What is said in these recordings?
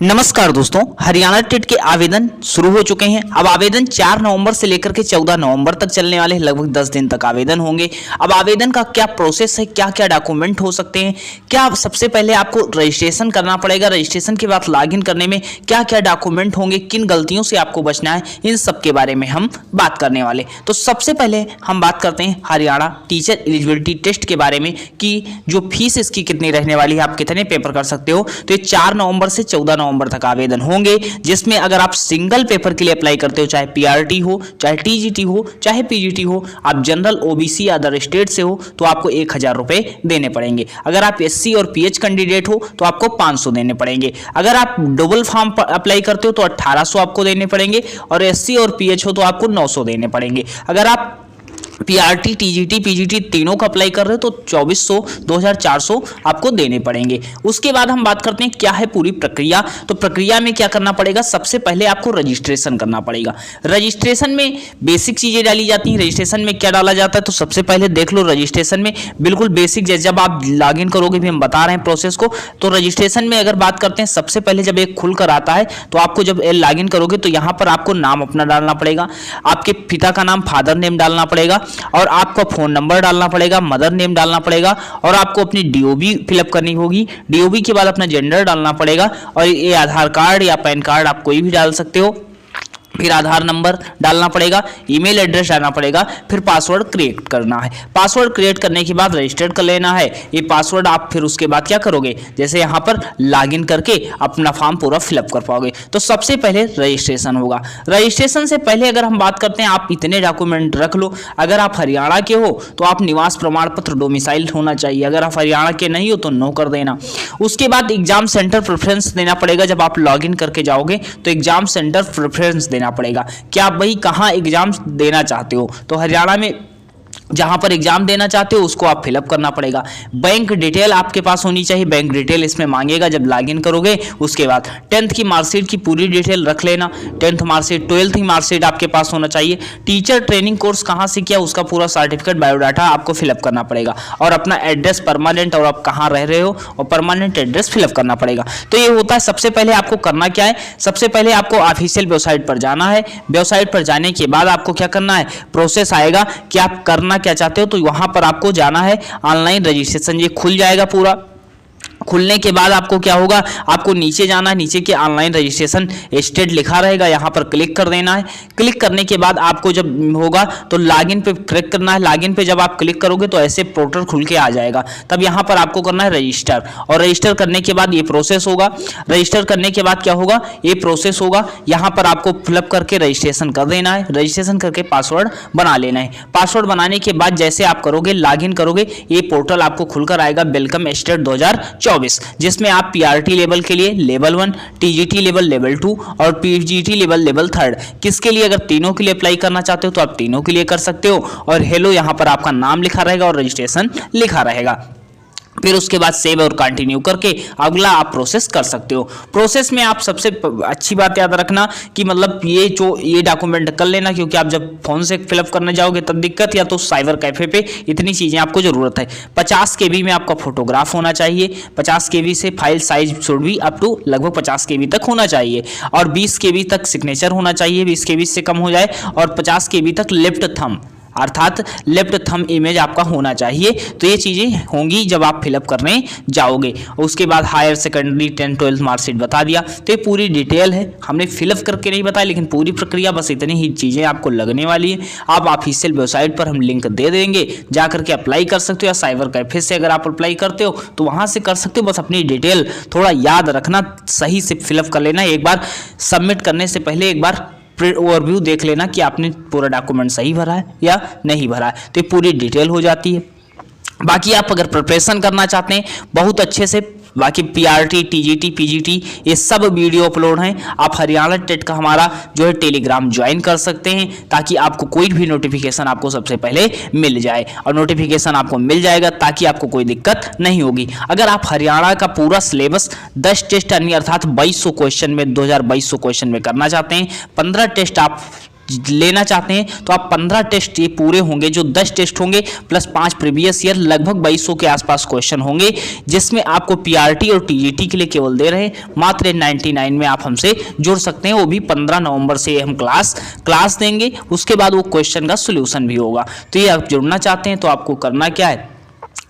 नमस्कार दोस्तों, हरियाणा टेट के आवेदन शुरू हो चुके हैं। अब आवेदन 4 नवंबर से लेकर के 14 नवंबर तक चलने वाले हैं। लगभग 10 दिन तक आवेदन होंगे। अब आवेदन का क्या प्रोसेस है, क्या क्या डॉक्यूमेंट हो सकते हैं, क्या सबसे पहले आपको रजिस्ट्रेशन करना पड़ेगा, रजिस्ट्रेशन के बाद लॉगिन करने में क्या क्या डॉक्यूमेंट होंगे, किन गलतियों से आपको बचना है, इन सब के बारे में हम बात करने वाले। तो सबसे पहले हम बात करते हैं हरियाणा टीचर एलिजिबिलिटी टेस्ट के बारे में कि जो फीस इसकी कितनी रहने वाली है, आप कितने पेपर कर सकते हो। तो ये 4 नवंबर से 14 नवंबर तक आवेदन होंगे, जिसमें अगर आप सिंगल पेपर के लिए अप्लाई करते हो, चाहे पीआरटी हो, चाहे टीजीटी हो, चाहे पीजीटी हो, आप जनरल ओबीसी अदर स्टेट से हो तो आपको 1000 रुपए देने पड़ेंगे। अगर आप एससी और पीएच कैंडिडेट हो तो आपको 500 देने पड़ेंगे। अगर आप डबल फॉर्म अप्लाई करते हो तो 1800 आपको देने पड़ेंगे और एससी और पीएच हो तो आपको 900 देने पड़ेंगे। अगर आप पीआरटी, टीजीटी, पीजीटी तीनों का अप्लाई कर रहे हो तो 2400, 2400 आपको देने पड़ेंगे। उसके बाद हम बात करते हैं क्या है पूरी प्रक्रिया। तो प्रक्रिया में क्या करना पड़ेगा, सबसे पहले आपको रजिस्ट्रेशन करना पड़ेगा। रजिस्ट्रेशन में बेसिक चीजें डाली जाती हैं। रजिस्ट्रेशन में क्या डाला जाता है तो सबसे पहले देख लो, रजिस्ट्रेशन में बिल्कुल बेसिक जैसे जब आप लॉगिन करोगे भी हम बता रहे हैं प्रोसेस को। तो रजिस्ट्रेशन में अगर बात करते हैं, सबसे पहले जब एक खुलकर आता है तो आपको जब लॉगिन करोगे तो यहाँ पर आपको नाम अपना डालना पड़ेगा, आपके पिता का नाम फादर नेम डालना पड़ेगा और आपका फोन नंबर डालना पड़ेगा, मदर नेम डालना पड़ेगा और आपको अपनी डीओबी फिलअप करनी होगी। डीओबी के बाद अपना जेंडर डालना पड़ेगा और ये आधार कार्ड या पैन कार्ड आप कोई भी डाल सकते हो। फिर आधार नंबर डालना पड़ेगा, ईमेल एड्रेस डालना पड़ेगा, फिर पासवर्ड क्रिएट करना है। पासवर्ड क्रिएट करने के बाद रजिस्टर कर लेना है ये पासवर्ड। आप फिर उसके बाद क्या करोगे, जैसे यहाँ पर लॉगिन करके अपना फॉर्म पूरा फिलअप कर पाओगे। तो सबसे पहले रजिस्ट्रेशन होगा। रजिस्ट्रेशन से पहले अगर हम बात करते हैं, आप इतने डॉक्यूमेंट रख लो। अगर आप हरियाणा के हो तो आप निवास प्रमाण पत्र डोमिसाइल होना चाहिए। अगर आप हरियाणा के नहीं हो तो नो कर देना। उसके बाद एग्जाम सेंटर प्रेफरेंस देना पड़ेगा। जब आप लॉगिन करके जाओगे तो एग्जाम सेंटर प्रेफरेंस देना पड़ेगा कि आप भाई कहां एग्जाम देना चाहते हो। तो हरियाणा में जहां पर एग्जाम देना चाहते हो उसको आप फिलअप करना पड़ेगा। बैंक डिटेल आपके पास होनी चाहिए, बैंक डिटेल इसमें मांगेगा जब लॉगिन करोगे। उसके बाद 10th की मार्कशीट की पूरी डिटेल रख लेना, 10th मार्कशीट, 12th की मार्कशीट आपके पास होना चाहिए। टीचर ट्रेनिंग कोर्स कहां से किया उसका पूरा सर्टिफिकेट, बायोडाटा आपको फिलअप करना पड़ेगा और अपना एड्रेस परमानेंट और आप कहां रह रहे हो और परमानेंट एड्रेस फिलअप करना पड़ेगा। तो ये होता है। सबसे पहले आपको करना क्या है, सबसे पहले आपको ऑफिशियल वेबसाइट पर जाना है। वेबसाइट पर जाने के बाद आपको क्या करना है, प्रोसेस आएगा कि आप करना क्या चाहते हो। तो वहां पर आपको जाना है, ऑनलाइन रजिस्ट्रेशन ये खुल जाएगा पूरा। खुलने के बाद आपको क्या होगा, आपको नीचे जाना है, नीचे के ऑनलाइन रजिस्ट्रेशन स्टेट लिखा रहेगा, यहाँ पर क्लिक कर देना है। क्लिक करने के बाद आपको जब होगा तो लॉगिन पे क्लिक करना है। लॉगिन पे जब आप क्लिक करोगे तो ऐसे पोर्टल खुल के आ जाएगा। तब यहाँ पर आपको करना है रजिस्टर और रजिस्टर करने के बाद ये प्रोसेस होगा। रजिस्टर करने के बाद क्या होगा, ये प्रोसेस होगा। यहाँ पर आपको फिलअप करके रजिस्ट्रेशन कर देना है। रजिस्ट्रेशन करके पासवर्ड बना लेना है। पासवर्ड बनाने के बाद जैसे आप करोगे, लॉगिन करोगे, ये पोर्टल आपको खुलकर आएगा, वेलकम स्टेट 2024, जिसमें आप पीआरटी लेवल के लिए लेवल 1, टीजीटी लेवल लेवल 2 और पीजीटी लेवल लेवल 3 किसके लिए, अगर तीनों के लिए अप्लाई करना चाहते हो तो आप तीनों के लिए कर सकते हो। और हेलो यहाँ पर आपका नाम लिखा रहेगा और रजिस्ट्रेशन लिखा रहेगा। फिर उसके बाद सेव और कंटिन्यू करके अगला आप प्रोसेस कर सकते हो। प्रोसेस में आप सबसे अच्छी बात याद रखना कि मतलब ये डॉक्यूमेंट कर लेना, क्योंकि आप जब फोन से फिलअप करने जाओगे तब दिक्कत, या तो साइबर कैफे पे इतनी चीज़ें आपको ज़रूरत है। 50 KB में आपका फोटोग्राफ होना चाहिए। 50 KB से फाइल साइज शुड भी अप टू लगभग 50 KB तक होना चाहिए और 20 KB तक सिग्नेचर होना चाहिए। 20 KB से कम हो जाए और 50 KB तक लेफ्ट थंब अर्थात लेफ्ट थंब इमेज आपका होना चाहिए। तो ये चीज़ें होंगी जब आप फिलअप करने जाओगे। उसके बाद higher secondary 10th 12th marksheet बता दिया। तो ये पूरी डिटेल है, हमने फिलअप करके नहीं बताया, लेकिन पूरी प्रक्रिया बस इतनी ही चीज़ें आपको लगने वाली है। आप ऑफिशियल वेबसाइट पर हम लिंक दे देंगे, जा करके अप्लाई कर सकते हो, या साइबर कैफे से अगर आप अप्लाई करते हो तो वहाँ से कर सकते हो। बस अपनी डिटेल थोड़ा याद रखना, सही से फिलअप कर लेना। एक बार सबमिट करने से पहले एक बार ओवरव्यू देख लेना कि आपने पूरा डॉक्यूमेंट सही भरा है या नहीं भरा है। तो ये पूरी डिटेल हो जाती है। बाकी आप अगर प्रिपरेशन करना चाहते हैं बहुत अच्छे से, बाकी पीआरटी, टीजीटी, पीजीटी ये सब वीडियो अपलोड हैं। आप हरियाणा टेट का हमारा जो है टेलीग्राम ज्वाइन कर सकते हैं, ताकि आपको कोई भी नोटिफिकेशन आपको सबसे पहले मिल जाए। और नोटिफिकेशन आपको मिल जाएगा ताकि आपको कोई दिक्कत नहीं होगी। अगर आप हरियाणा का पूरा सिलेबस 10 टेस्ट अर्थात 2200 क्वेश्चन में 2200 क्वेश्चन में करना चाहते हैं, 15 टेस्ट आप लेना चाहते हैं तो आप 15 टेस्ट ये पूरे होंगे, जो 10 टेस्ट होंगे प्लस 5 प्रीवियस ईयर, लगभग 2200 के आसपास क्वेश्चन होंगे, जिसमें आपको पीआरटी और टीजीटी के लिए केवल दे रहे हैं मात्र 99 में आप हमसे जुड़ सकते हैं। वो भी 15 नवंबर से हम क्लास देंगे, उसके बाद वो क्वेश्चन का सोल्यूशन भी होगा। तो ये आप जुड़ना चाहते हैं तो आपको करना क्या है,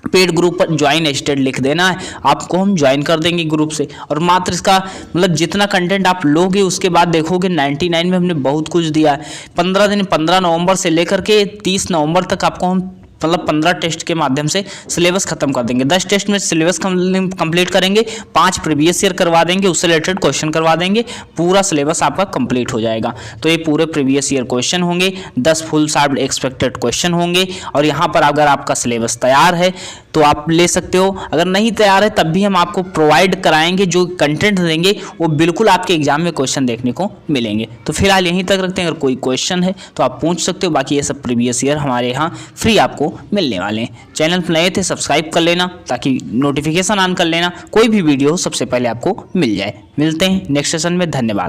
पेड ग्रुप पर ज्वाइन एस्टेड लिख देना है, आपको हम ज्वाइन कर देंगे ग्रुप से। और मात्र इसका मतलब जितना कंटेंट आप लोगे उसके बाद देखोगे 99 में हमने बहुत कुछ दिया है। 15 नवंबर से लेकर के 30 नवंबर तक आपको हम मतलब 15 टेस्ट के माध्यम से सिलेबस खत्म कर देंगे। 10 टेस्ट में सिलेबस कंप्लीट करेंगे, 5 प्रीवियस ईयर करवा देंगे, उससे रिलेटेड क्वेश्चन करवा देंगे, पूरा सिलेबस आपका कंप्लीट हो जाएगा। तो ये पूरे प्रीवियस ईयर क्वेश्चन होंगे, 10 फुल सॉल्व्ड एक्सपेक्टेड क्वेश्चन होंगे। और यहाँ पर अगर आपका सिलेबस तैयार है तो आप ले सकते हो, अगर नहीं तैयार है तब भी हम आपको प्रोवाइड कराएंगे, जो कंटेंट देंगे वो बिल्कुल आपके एग्जाम में क्वेश्चन देखने को मिलेंगे। तो फिलहाल यहीं तक रखते हैं, अगर कोई क्वेश्चन है तो आप पूछ सकते हो, बाकी ये सब प्रीवियस ईयर हमारे यहाँ फ्री आपको मिलने वाले हैं। चैनल पर नए थे सब्सक्राइब कर लेना ताकि नोटिफिकेशन ऑन कर लेना, कोई भी वीडियो सबसे पहले आपको मिल जाए। मिलते हैं नेक्स्ट सेशन में, धन्यवाद।